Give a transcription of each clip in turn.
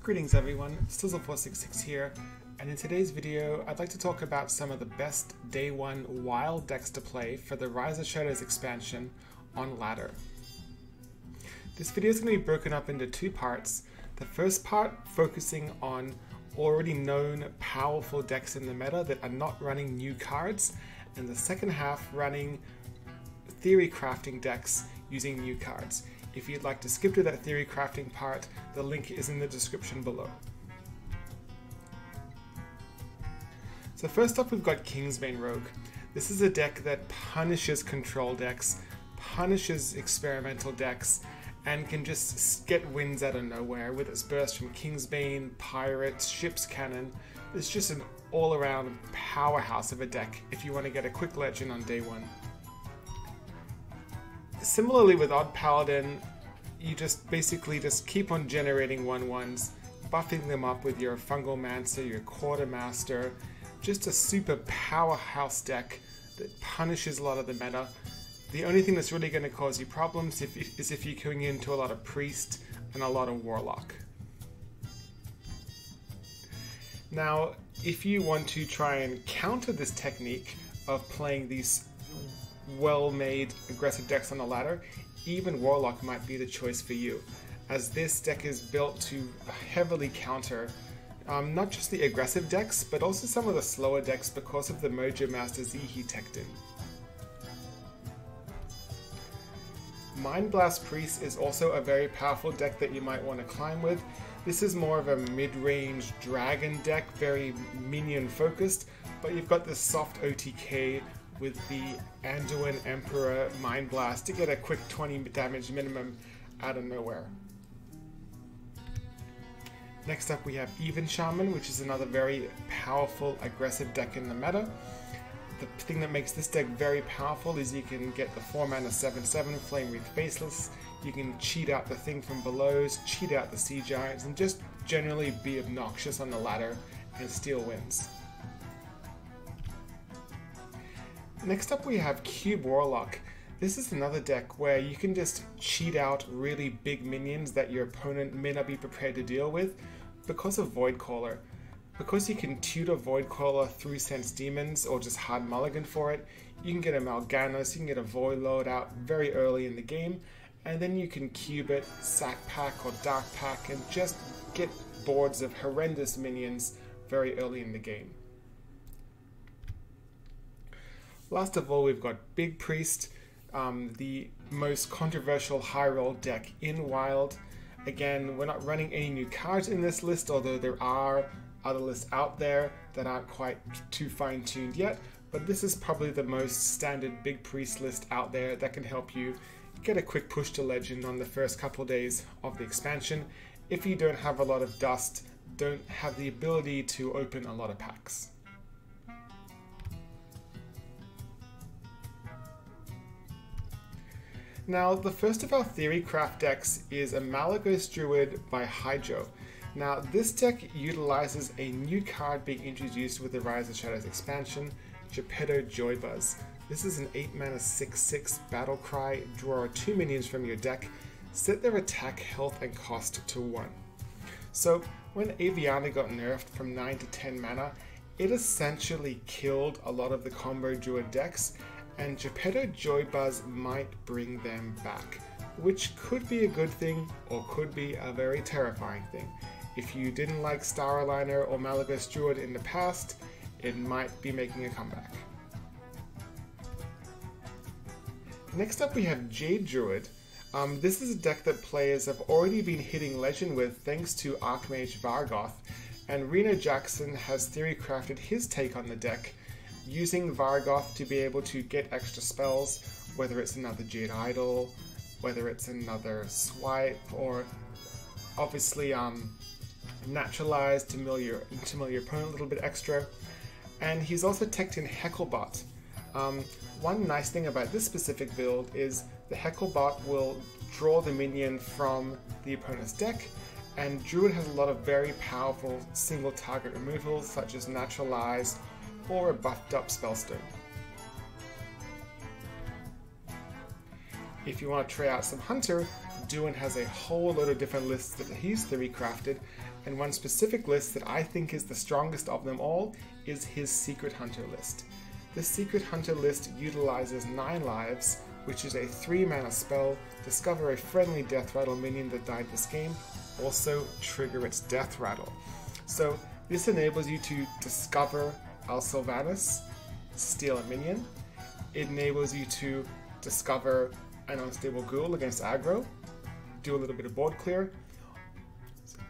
Greetings everyone, Stizzle466 here, and in today's video I'd like to talk about some of the best Day 1 wild decks to play for the Rise of Shadows expansion on ladder. This video is going to be broken up into two parts. The first part focusing on already known powerful decks in the meta that are not running new cards, and the second half running Theorycrafting decks using new cards. If you'd like to skip to that theory crafting part, the link is in the description below. So first up we've got Kingsbane Rogue. This is a deck that punishes control decks, punishes experimental decks, and can just get wins out of nowhere with its burst from Kingsbane, Pirates, Ship's Cannon. It's just an all-around powerhouse of a deck if you want to get a quick legend on day one. Similarly with Odd Paladin, you just basically keep on generating 1/1s, buffing them up with your Fungal Mancer, your Quartermaster, just a super powerhouse deck that punishes a lot of the meta. The only thing that's really going to cause you problems is if you're going into a lot of Priest and a lot of Warlock. Now, if you want to try and counter this technique of playing these well-made aggressive decks on the ladder, even Warlock might be the choice for you, as this deck is built to heavily counter not just the aggressive decks, but also some of the slower decks because of the Mojo Master Z he teched in. Mind Blast Priest is also a very powerful deck that you might want to climb with. This is more of a mid-range dragon deck, very minion focused, but you've got this soft OTK with the Anduin Emperor Mind Blast to get a quick 20 damage minimum out of nowhere. Next up we have Even Shaman, which is another very powerful aggressive deck in the meta. The thing that makes this deck very powerful is you can get the 4-mana 7/7 Flame Wreath Faceless, you can cheat out the Thing from Belows, cheat out the Sea Giants, and just generally be obnoxious on the ladder and steal wins. Next up we have Cube Warlock. This is another deck where you can just cheat out really big minions that your opponent may not be prepared to deal with because of Voidcaller. Because you can tutor Voidcaller through Sense Demons or just hard mulligan for it, you can get a Malygos, you can get a Void Lord out very early in the game, and then you can cube it, Sack Pack or Dark Pack, and just get boards of horrendous minions very early in the game. Last of all, we've got Big Priest, the most controversial high roll deck in Wild. Again, we're not running any new cards in this list, although there are other lists out there that aren't quite too fine-tuned yet, but this is probably the most standard Big Priest list out there that can help you get a quick push to legend on the first couple days of the expansion if you don't have a lot of dust, don't have the ability to open a lot of packs. Now, the first of our Theorycraft decks is a Malygos Druid by Hydro. Now, this deck utilizes a new card being introduced with the Rise of Shadows expansion, Geppetto Joybuzz. This is an 8-mana 6/6 battle cry. Draw 2 minions from your deck, set their attack, health, and cost to 1. So, when yAgA got nerfed from 9 to 10 mana, it essentially killed a lot of the combo Druid decks, and Geppetto Joybuzz might bring them back, which could be a good thing or could be a very terrifying thing. If you didn't like Star Aligner or Malygos Druid in the past, it might be making a comeback. Next up we have Jade Druid. This is a deck that players have already been hitting legend with thanks to Archmage Vargoth, and Reno Jackson has Theorycrafted his take on the deck, using Vargoth to be able to get extra spells, whether it's another Jade Idol, whether it's another Swipe, or obviously Naturalize to mill your opponent a little bit extra. And he's also teched in Hecklebot. One nice thing about this specific build is the Hecklebot will draw the minion from the opponent's deck, and Druid has a lot of very powerful single target removals such as Naturalize or a buffed up Spellstone. If you want to try out some Hunter, Duin has a whole load of different lists that he's Theorycrafted, and one specific list that I think is the strongest of them all is his Secret Hunter list. This Secret Hunter list utilizes 9 lives, which is a 3-mana spell, discover a friendly Death Rattle minion that died this game, also trigger its Death Rattle. So this enables you to discover Al Sylvanas, steal a minion. It enables you to discover an Unstable Ghoul against aggro, do a little bit of board clear,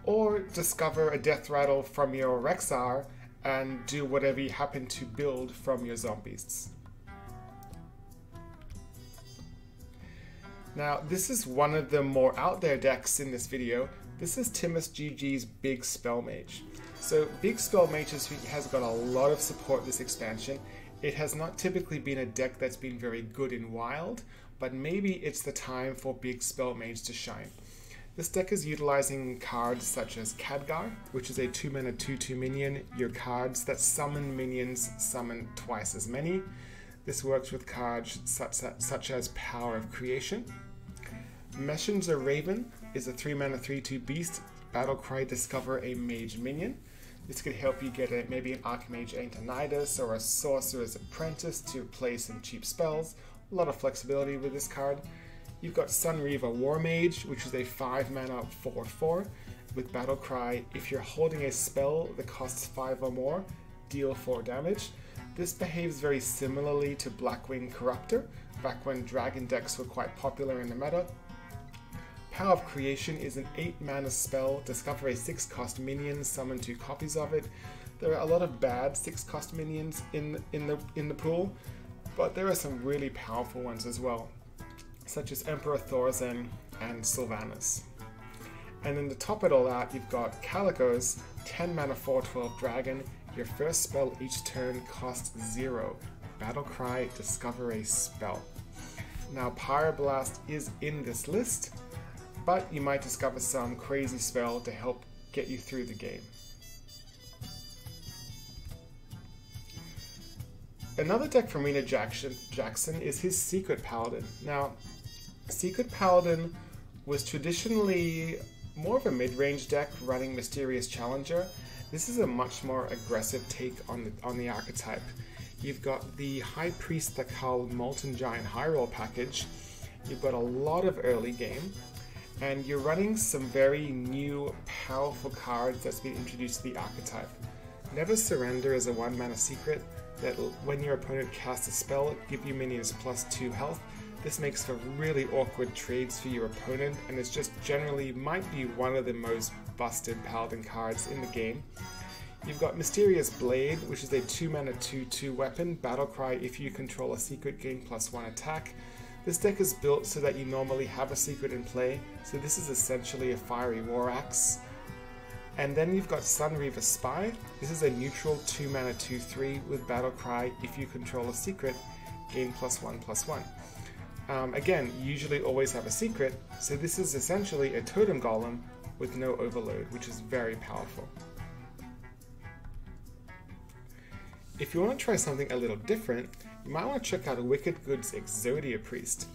or discover a Death Rattle from your Rexar and do whatever you happen to build from your zombies. Now, this is one of the more out there decks in this video. This is Timus GG's Big Spell Mage. So Big Spell Mage has got a lot of support this expansion. It has not typically been a deck that's been very good in Wild, but maybe it's the time for Big Spell Mage to shine. This deck is utilizing cards such as Khadgar, which is a 2-mana 2/2 minion. Your cards that summon minions summon twice as many. This works with cards such as Power of Creation. Messenger Raven is a 3-mana 3/2 beast. Battlecry, discover a mage minion. This could help you get maybe an Archmage Antonidas or a Sorcerer's Apprentice to play some cheap spells. A lot of flexibility with this card. You've got Sunreaver War Mage, which is a 5-mana 4/4 with Battlecry. If you're holding a spell that costs 5 or more, deal 4 damage. This behaves very similarly to Blackwing Corruptor, back when dragon decks were quite popular in the meta. Power of Creation is an 8-mana spell. Discover a 6-cost minion, summon 2 copies of it. There are a lot of bad 6-cost minions in the pool, but there are some really powerful ones as well, such as Emperor Thorzen and Sylvanas. And then to top it all out, you've got Malygos, 10-mana 4/12 dragon. Your first spell each turn costs 0. Battlecry, discover a spell. Now Pyroblast is in this list, but you might discover some crazy spell to help get you through the game. Another deck from Rena Jackson is his Secret Paladin. Now, Secret Paladin was traditionally more of a mid-range deck running Mysterious Challenger. This is a much more aggressive take on the archetype. You've got the High Priest Thakal Molten Giant High Roll package. You've got a lot of early game, and you're running some very new, powerful cards that's been introduced to the archetype. Never Surrender is a 1-mana secret that when your opponent casts a spell, give you minions +2 health. This makes for really awkward trades for your opponent, and it's just generally might be one of the most busted Paladin cards in the game. You've got Mysterious Blade, which is a 2-mana 2/2 weapon. Battlecry, if you control a secret, gain +1 attack. This deck is built so that you normally have a secret in play, so this is essentially a Fiery War Axe. And then you've got Sunreaver Spy. This is a neutral 2-mana 2/3 with Battlecry. If you control a secret, gain +1/+1. Again, you usually always have a secret, so this is essentially a Totem Golem with no overload, which is very powerful. If you want to try something a little different, you might want to check out Wicked Good's Exodia Priest.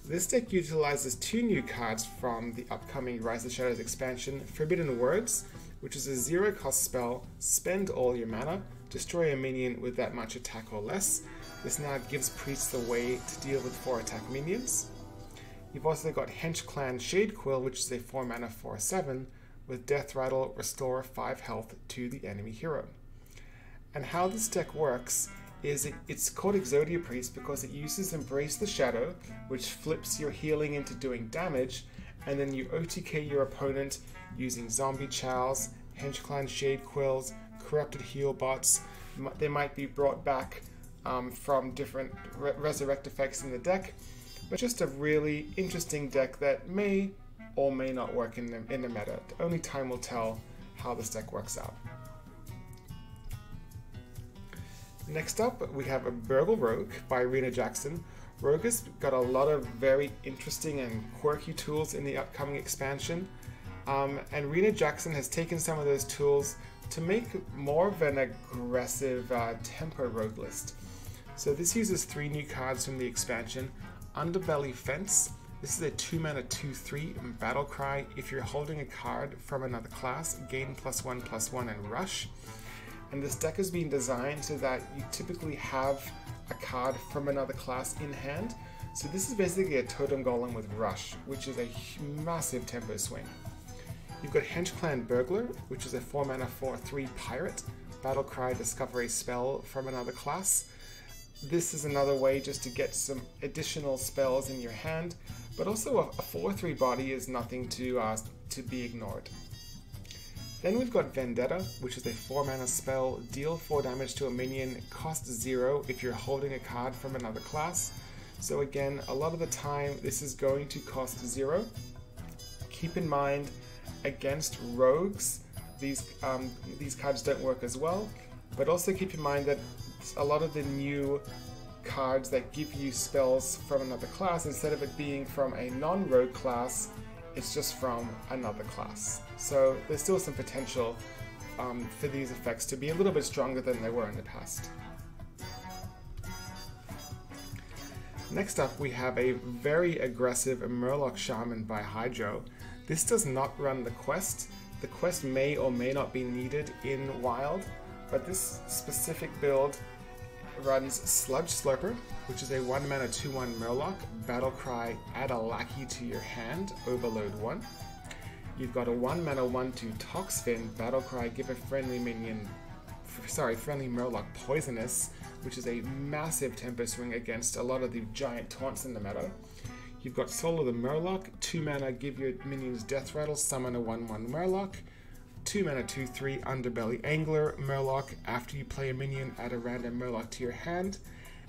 This deck utilizes 2 new cards from the upcoming Rise of Shadows expansion, Forbidden Words, which is a 0-cost spell, spend all your mana, destroy a minion with that much attack or less. This now gives priests a way to deal with 4 attack minions. You've also got Hench Clan Shadequill, which is a 4-mana 4/7, with Death Rattle, restore 5 health to the enemy hero. And how this deck works is it's called Exodia Priest because it uses Embrace the Shadow, which flips your healing into doing damage, and then you OTK your opponent using Zombie Chows, Hench Clan Shadequills, Corrupted Heal Bots. They might be brought back from different resurrect effects in the deck, but just a really interesting deck that may or may not work in the meta. Only time will tell how this deck works out. Next up, we have a Burgle Rogue by Rena Jackson. Rogue has got a lot of very interesting and quirky tools in the upcoming expansion, and Rena Jackson has taken some of those tools to make more of an aggressive tempo rogue list. So this uses 3 new cards from the expansion. Underbelly Fence. This is a 2-mana 2/3 battle cry. If you're holding a card from another class, gain +1/+1 and rush. And this deck has been designed so that you typically have a card from another class in hand. So this is basically a Totem Golem with Rush, which is a massive tempo swing. You've got Henchclan Burglar, which is a 4-mana 4/3 pirate. Battle cry, discover a spell from another class. This is another way just to get some additional spells in your hand, but also a 4/3 body is nothing to be ignored. Then we've got Vendetta, which is a 4-mana spell, deal 4 damage to a minion, cost 0 if you're holding a card from another class. So again, a lot of the time this is going to cost 0. Keep in mind, against rogues, these cards don't work as well, but also keep in mind that a lot of the new cards that give you spells from another class, instead of it being from a non-rogue class, it's just from another class. So there's still some potential for these effects to be a little bit stronger than they were in the past. Next up, we have a very aggressive Murloc Shaman by Hydro. This does not run the quest. The quest may or may not be needed in Wild, but this specific build runs Sludge Slurper, which is a 1-mana 2/1 Murloc, battle cry, add a lackey to your hand, overload 1. You've got a 1-mana 1/2 Toxfin, battle cry, give a friendly Murloc poisonous, which is a massive tempo swing against a lot of the giant taunts in the meta. You've got Soul of the Murloc, 2-mana, give your minions Death Rattle, summon a 1/1 Murloc. 2-mana 2/3 Underbelly Angler Murloc, after you play a minion, add a random Murloc to your hand.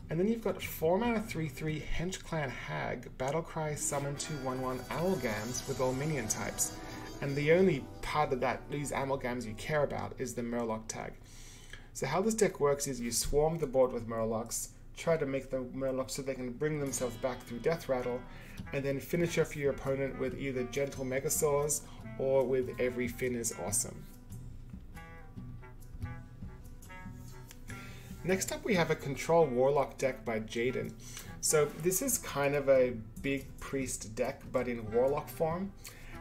And then you've got 4-mana 3/3 Henchclan Hag, battle cry, summon 2 1/1 Amalgams with all minion types. And the only part of these Amalgams you care about is the Murloc tag. So how this deck works is you swarm the board with Murlocs, try to make the Murlocs so they can bring themselves back through Death Rattle, and then finish off your opponent with either Gentle Megasaurs or with Every Fin is Awesome. Next up we have a Control Warlock deck by Jaden. So this is kind of a big priest deck but in Warlock form.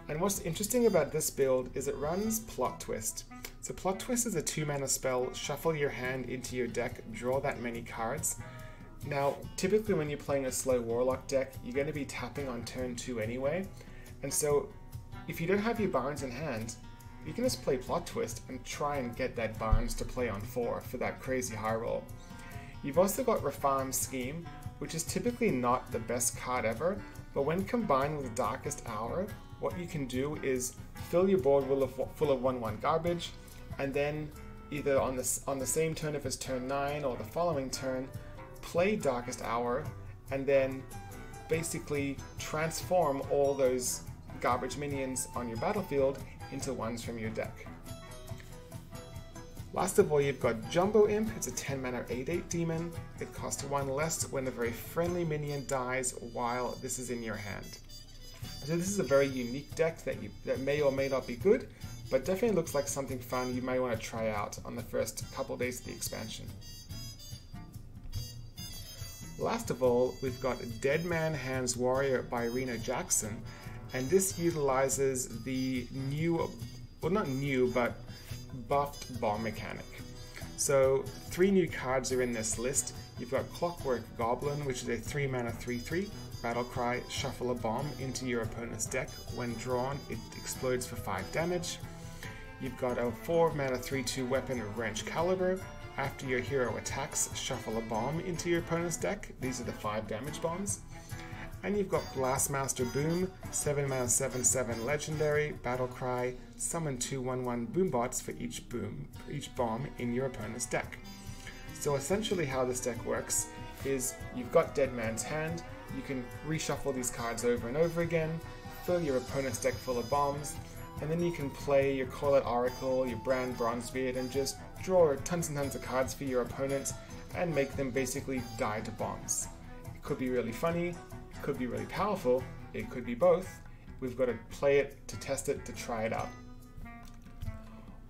And what's interesting about this build is it runs Plot Twist. So Plot Twist is a 2-mana spell, shuffle your hand into your deck, draw that many cards. Now, typically when you're playing a slow Warlock deck, you're going to be tapping on turn 2 anyway. And so, if you don't have your Barnes in hand, you can just play Plot Twist and try and get that Barnes to play on 4 for that crazy high roll. You've also got Refarm Scheme, which is typically not the best card ever, but when combined with Darkest Hour, what you can do is fill your board full of 1/1 garbage, and then either on the same turn if it's turn 9 or the following turn, play Darkest Hour, and then basically transform all those garbage minions on your battlefield into ones from your deck. Last of all, you've got Jumbo Imp. It's a 10-mana 8/8 demon. It costs 1 less whenever a friendly minion dies while this is in your hand. So this is a very unique deck that may or may not be good, but definitely looks like something fun you may want to try out on the first couple days of the expansion. Last of all, we've got Dead Man Hands Warrior by Rena Jackson, and this utilizes the new, well not new, but buffed bomb mechanic. So 3 new cards are in this list. You've got Clockwork Goblin, which is a 3-mana 3/3, battle cry, shuffle a bomb into your opponent's deck. When drawn, it explodes for 5 damage. You've got a 4-mana 3/2 weapon, Wrench Caliber. After your hero attacks, shuffle a bomb into your opponent's deck. These are the 5 damage bombs. And you've got Blastmaster Boom, 7-mana 7/7 legendary, battle cry, summon 2 1/1 boombots for each bomb in your opponent's deck. So essentially how this deck works is you've got Dead Man's Hand, you can reshuffle these cards over and over again, fill your opponent's deck full of bombs, and then you can play your Call-Out Oracle, your Brand Bronzebeard, and just draw tons and tons of cards for your opponent and make them basically die to bombs. It could be really funny, it could be really powerful, it could be both. We've got to play it, to test it, to try it out.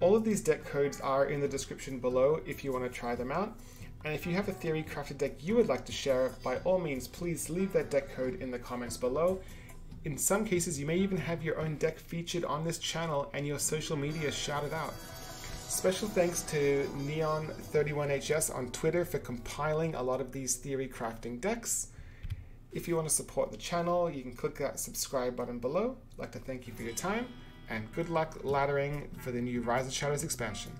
All of these deck codes are in the description below if you want to try them out. And if you have a Theorycrafted deck you would like to share, by all means please leave that deck code in the comments below. In some cases, you may even have your own deck featured on this channel and your social media shouted out. Special thanks to Neon31HS on Twitter for compiling a lot of these theory crafting decks. If you want to support the channel, you can click that subscribe button below. I'd like to thank you for your time, and good luck laddering for the new Rise of Shadows expansion.